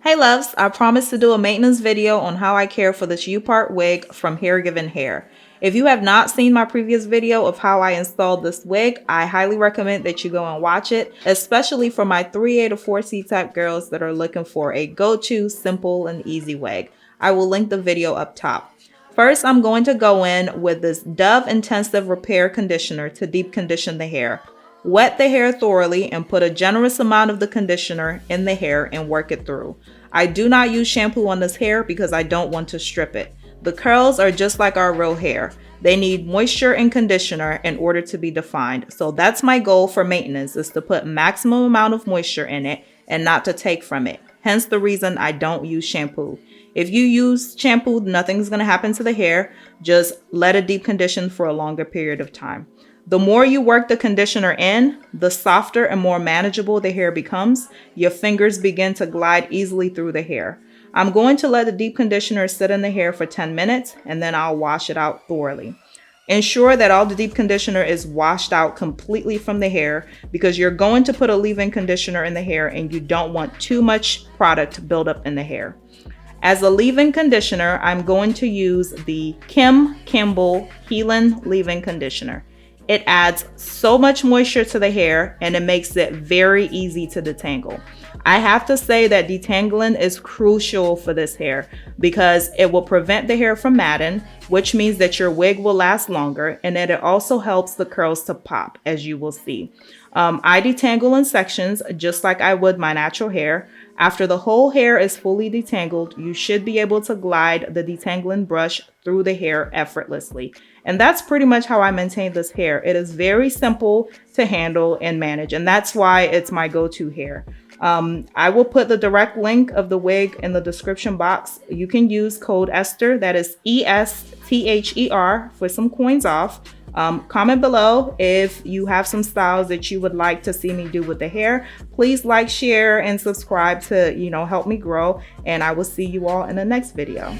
Hey loves, I promised to do a maintenance video on how I care for this U-part wig from HERGIVENHAIR. If you have not seen my previous video of how I installed this wig, I highly recommend that you go and watch it, especially for my 3A to 4C type girls that are looking for a go-to simple and easy wig. I will link the video up top. First, I'm going to go in with this Dove Intensive Repair Conditioner to deep condition the hair. Wet the hair thoroughly and put a generous amount of the conditioner in the hair and work it through. I do not use shampoo on this hair because I don't want to strip it. The curls are just like our real hair. They need moisture and conditioner in order to be defined. So that's my goal for maintenance, is to put maximum amount of moisture in it and not to take from it. Hence the reason I don't use shampoo. If you use shampoo, nothing's going to happen to the hair. Just let it deep condition for a longer period of time. The more you work the conditioner in, the softer and more manageable the hair becomes. Your fingers begin to glide easily through the hair. I'm going to let the deep conditioner sit in the hair for 10 minutes and then I'll wash it out thoroughly. Ensure that all the deep conditioner is washed out completely from the hair because you're going to put a leave-in conditioner in the hair and you don't want too much product build up in the hair. As a leave-in conditioner, I'm going to use the Kim Kimble Healing Leave-In Conditioner. It adds so much moisture to the hair and it makes it very easy to detangle. I have to say that detangling is crucial for this hair because it will prevent the hair from matting, which means that your wig will last longer, and that it also helps the curls to pop, as you will see. I detangle in sections just like I would my natural hair. After the whole hair is fully detangled, you should be able to glide the detangling brush through the hair effortlessly. And that's pretty much how I maintain this hair. It is very simple to handle and manage, and that's why it's my go-to hair. I will put the direct link of the wig in the description box. You can use code Esther, that is ESTHER, for some coins off. Comment below if you have some styles that you would like to see me do with the hair. Please like, share, and subscribe to, help me grow. And I will see you all in the next video.